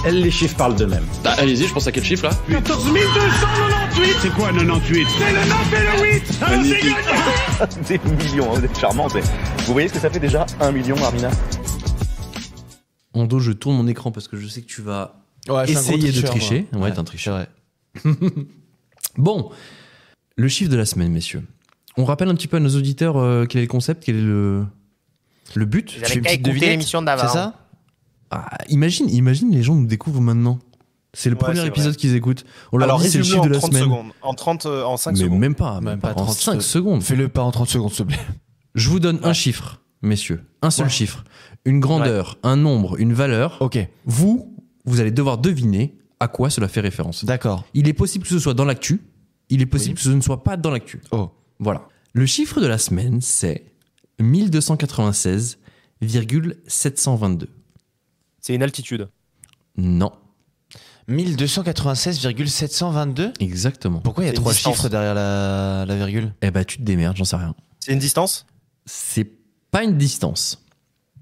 Les chiffres parlent d'eux-mêmes. Bah, allez-y, je pense à quel chiffre là? 14 298. C'est quoi 98? C'est le 9 et le 8. Alors c'est gagné. Des millions, vous êtes charmante. Vous voyez ce que ça fait déjà 1 million, Armina? Ando, je tourne mon écran parce que je sais que tu vas Ouais, essayer de tricheur, tricher. moi. Ouais, t'es un tricheur. Bon, le chiffre de la semaine, messieurs. On rappelle un petit peu à nos auditeurs quel est le concept, quel est le but. Vous avez qu'à écouter l'émission d'avant. C'est ça? Imagine, les gens nous découvrent maintenant. C'est le premier épisode qu'ils écoutent. On leur dit c'est le chiffre de la semaine. Secondes. En 5 Mais secondes. même pas en 30 5 secondes. Fais-le pas en 30 secondes, s'il te plaît. Je vous donne un chiffre, messieurs. Un seul chiffre. Une grandeur, un nombre, une valeur. Ok. Vous allez devoir deviner à quoi cela fait référence. D'accord. Il est possible que ce soit dans l'actu. Il est possible que ce ne soit pas dans l'actu. Oh. Voilà. Le chiffre de la semaine, c'est 1296,722. C'est une altitude. Non. 1296,722. Exactement. Pourquoi il y a C'est une 3 distance. chiffres derrière la virgule? Eh ben, tu te démerdes, j'en sais rien. C'est une distance? C'est pas une distance.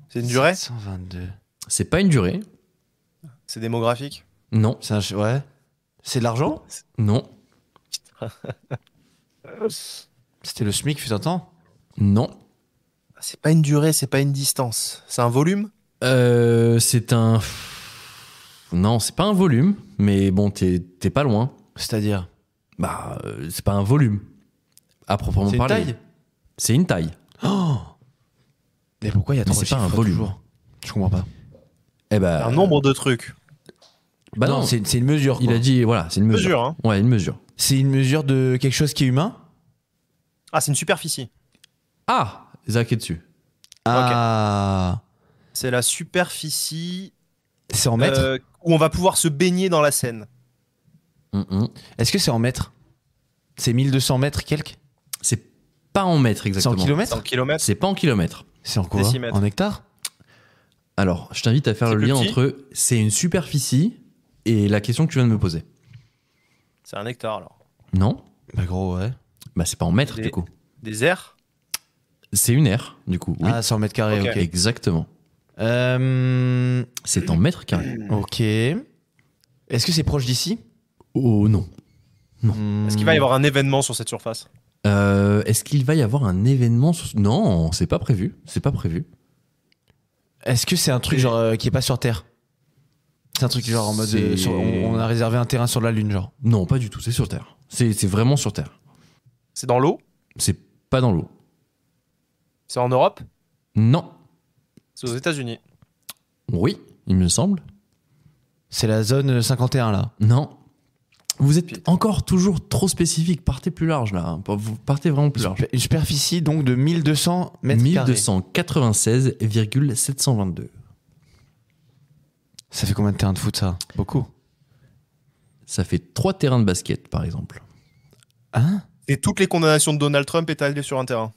C'est une durée? 722. C'est pas une durée. C'est démographique? Non. Ouais. C'est de l'argent? Non. C'était le SMIC, fut un temps? Non. C'est pas une durée, c'est pas une distance. C'est un volume? C'est un... Non, c'est pas un volume, mais bon, t'es pas loin. C'est-à-dire? Bah, c'est pas un volume, à proprement C'est une parler. taille? C'est une taille. Oh! Mais pourquoi il y a Mais 3 c'est pas chiffres un volume. toujours? Je comprends pas. Eh ben... Un nombre de trucs. Bah non, c'est une mesure. il quoi. a dit, voilà, c'est une mesure. Mesure, hein. Ouais, une mesure. C'est une mesure de quelque chose qui est humain? Ah, c'est une superficie. Ah, Zach est dessus. Ah. C'est la superficie C'est en mètres? où on va pouvoir se baigner dans la Seine. Est-ce que c'est en mètres? C'est 1200 mètres quelques? C'est pas en mètres C'est exactement. en C'est kilomètres? en kilomètres? C'est pas en kilomètres. C'est en quoi? Décimètres. En hectares? Alors, je t'invite à faire C'est le plus lien petit entre c'est une superficie et la question que tu viens de me poser. C'est un hectare, alors. Non? Bah gros, ouais. Bah c'est pas en mètres Des- du coup. Des airs? C'est une aire du coup. Oui. Ah, c'est en mètres carrés, Ok. ok. Exactement. C'est en mètres carrés. Ok. Est-ce que c'est proche d'ici? Oh non. Est-ce qu'il va y avoir un événement sur cette surface? Est-ce qu'il va y avoir un événement Non, c'est pas prévu. C'est pas prévu. Est-ce que c'est un truc genre qui est pas sur Terre? C'est un truc genre en mode on a réservé un terrain sur la Lune, genre. Non, pas du tout. C'est sur Terre. C'est vraiment sur Terre. C'est dans l'eau? C'est pas dans l'eau. C'est en Europe? Non. C'est aux États-Unis. Oui, il me semble. C'est la zone 51 là. Non. Vous êtes encore toujours trop spécifique. Partez plus large là. Hein. Vous partez vraiment plus large. Une superficie donc de 1200 mètres carrés. 1296,722. Ça fait combien de terrains de foot ça? Beaucoup. Ça fait 3 terrains de basket par exemple. Hein? Et toutes les condamnations de Donald Trump étalées sur un terrain.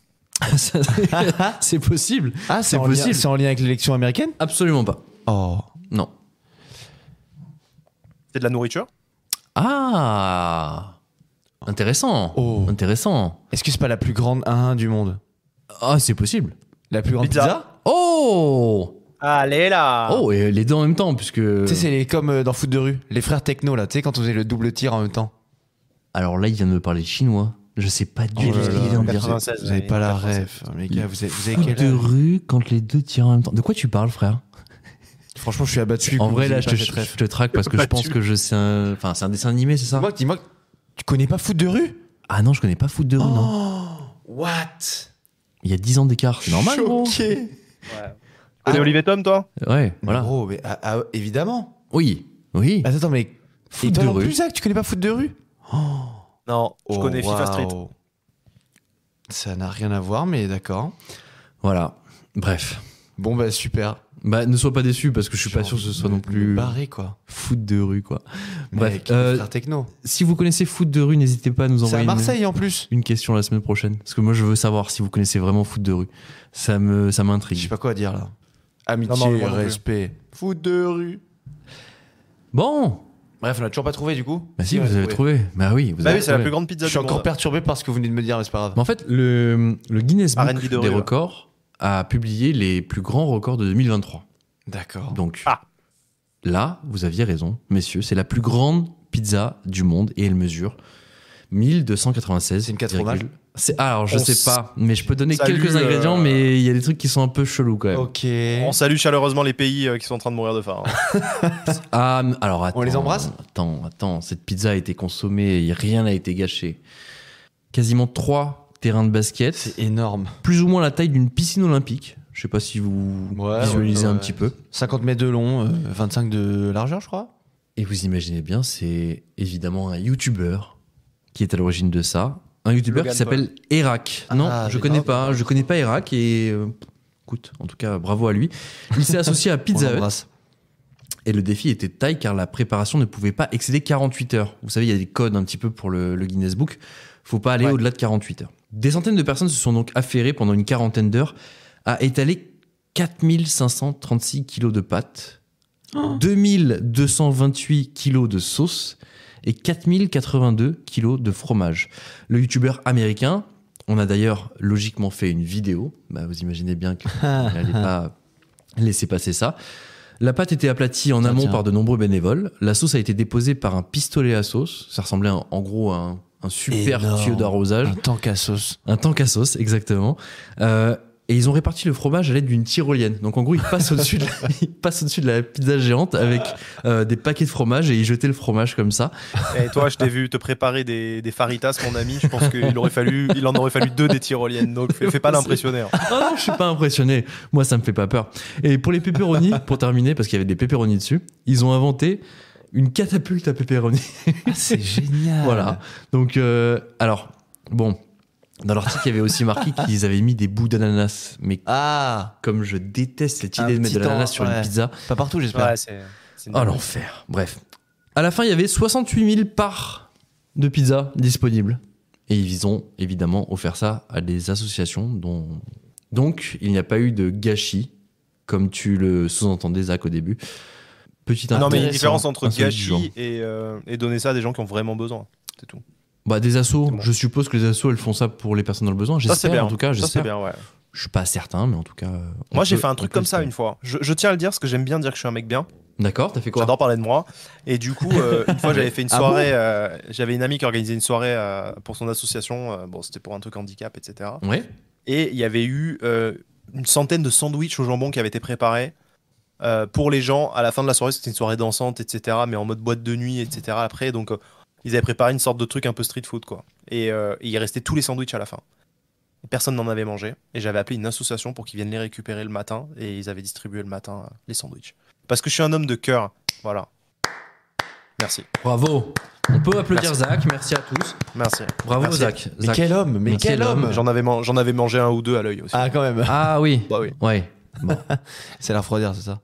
C'est possible. Ah, c'est possible. C'est en lien avec l'élection américaine? Absolument pas. Oh. Non. C'est de la nourriture? Ah, intéressant. Oh. Intéressant. Est-ce que c'est pas la plus grande 1 du monde? Ah, c'est possible. La plus grande Pizza. pizza? Oh. Allez là! Oh, et les deux en même temps, puisque. Tu sais, c'est comme dans foot de rue, les frères techno là, tu sais, quand on faisait le double tir en même temps. Alors là, il vient de me parler chinois. Je sais pas du tout ce qu'il vient de dire. 96, Vous avez pas la 96. ref, les gars, vous avez Foot quel de âge? rue quand les deux tirent en même temps. De quoi tu parles, frère? Franchement, je suis abattu. En que vrai, vous là, ayez je pas te, cette ref. je te traque parce que je pense que c'est un. Enfin, c'est un dessin animé, c'est ça? Dis-moi, tu connais pas foot de rue? Ah non, je connais pas Foot de rue, non. What? Il y a 10 ans d'écart, c'est normal, gros. Choqué. Ouais. Connais Olivier Tom, toi? Ouais, voilà. Gros, mais évidemment. Oui, oui. Attends, mais Foot et toi de non rue. plus, Zach, tu connais pas foot de rue? Non, je connais FIFA Street. Wow. Ça n'a rien à voir, mais d'accord. Voilà. Bref. Bon, bah super. Bah, ne sois pas déçu parce que je suis pas sûr que ce soit non plus barré, quoi. Foot de rue, quoi. Bref. Mec, les frères techno. Si vous connaissez Foot de rue, n'hésitez pas à nous C'est envoyer à Marseille en plus. une question la semaine prochaine. Parce que moi, je veux savoir si vous connaissez vraiment Foot de rue. Ça Je sais m'intrigue. pas quoi dire là. Amitié, Non, moi non plus. respect. Foot de rue. Bon. Bref, on a toujours pas trouvé du coup. Bah si, on vous a avez trouvé. Bah oui, vous Bah avez oui, c'est la trouvé. plus grande pizza Je suis du encore monde. perturbé par ce que vous venez de me dire, mais c'est pas grave. Mais en fait, le Guinness Book R&B de rue, des là. records a publié les plus grands records de 2023. D'accord. Donc, Ah. là, vous aviez raison, messieurs, c'est la plus grande pizza du monde et elle mesure 1296. C'est une 4 fromages alors, je On sais pas, mais je peux donner salue, quelques ingrédients, mais il y a des trucs qui sont un peu chelous quand même. Ok. On salue chaleureusement les pays qui sont en train de mourir de faim. Hein. Ah, alors attends. On les embrasse ? Attends, cette pizza a été consommée et rien n'a été gâché. Quasiment 3 terrains de basket. C'est énorme. Plus ou moins la taille d'une piscine olympique. Je sais pas si vous visualisez un petit peu. 50 mètres de long, 25 de largeur, je crois. Et vous imaginez bien, c'est évidemment un YouTuber qui est à l'origine de ça. Un YouTuber Logan qui s'appelle Erac. Non, je connais pas. Je connais pas Erac et écoute, en tout cas, bravo à lui. Il s'est associé à Pizza Hut. Et le défi était de taille car la préparation ne pouvait pas excéder 48 heures. Vous savez, il y a des codes un petit peu pour le Guinness Book. Faut pas aller au-delà de 48 heures. Des centaines de personnes se sont donc affairées pendant une quarantaine d'heures à étaler 4536 kilos de pâtes, 2228 kilos de sauce et 4082 kilos de fromage. Le youtubeur américain, on a d'ailleurs logiquement fait une vidéo. Vous imaginez bien qu'il n'allait pas laisser passer ça. La pâte était aplatie en amont par de nombreux bénévoles. La sauce a été déposée par un pistolet à sauce. Ça ressemblait en gros à un super tuyau d'arrosage. Un tank à sauce. Un tank à sauce, exactement. Et ils ont réparti le fromage à l'aide d'une tyrolienne. Donc en gros, ils passent au-dessus de la pizza géante avec des paquets de fromage et ils jetaient le fromage comme ça. Et toi, je t'ai vu te préparer des faritas, mon ami. Je pense qu'il en aurait fallu 2 des tyroliennes. Donc fais pas l'impressionner. Hein. Ah non, je suis pas impressionné. Moi, ça me fait pas peur. Et pour les pepperonis, pour terminer, parce qu'il y avait des pepperonis dessus, ils ont inventé une catapulte à pepperoni. C'est génial. Voilà. Donc, alors, bon. Dans l'article, il y avait aussi marqué qu'ils avaient mis des bouts d'ananas. Mais comme je déteste cette idée de mettre de l'ananas sur une pizza. Pas partout, j'espère. Ouais, c'est Oh l'enfer. Bref. À la fin, il y avait 68 000 parts de pizza disponibles. Et ils ont évidemment offert ça à des associations dont... Donc, il n'y a pas eu de gâchis, comme tu le sous-entendais, Zach, au début. Non, mais il y a une différence entre gâchis et donner ça à des gens qui ont vraiment besoin. C'est tout. Des assos, je suppose que les assos, elles font ça pour les personnes dans le besoin. J'espère, en tout cas. Ça, c'est bien, ouais. Je suis pas certain, mais en tout cas... Moi, j'ai fait un truc comme ça une fois. Je tiens à le dire, parce que j'aime bien dire que je suis un mec bien. D'accord, t'as fait quoi ? J'adore parler de moi. Et du coup, une fois, j'avais fait une soirée... j'avais une amie qui organisait une soirée pour son association. C'était pour un truc handicap, etc. Ouais. Et il y avait eu une centaine de sandwichs au jambon qui avaient été préparés pour les gens. À la fin de la soirée, c'était une soirée dansante, etc. Mais en mode boîte de nuit, etc. Après, donc... ils avaient préparé une sorte de truc un peu street food, quoi. Et il restait tous les sandwichs à la fin. Et personne n'en avait mangé. Et j'avais appelé une association pour qu'ils viennent les récupérer le matin. Et ils avaient distribué le matin les sandwichs. Parce que je suis un homme de cœur. Voilà. Merci. Bravo. On peut applaudir Zach. Merci à tous. Merci. Bravo, Merci. Zach. Mais quel homme. Mais quel homme. J'en avais mangé un ou deux à l'œil aussi. Ah, quand même. Ah oui. Bah oui. Ouais. Bon. C'est la refroidir, c'est ça.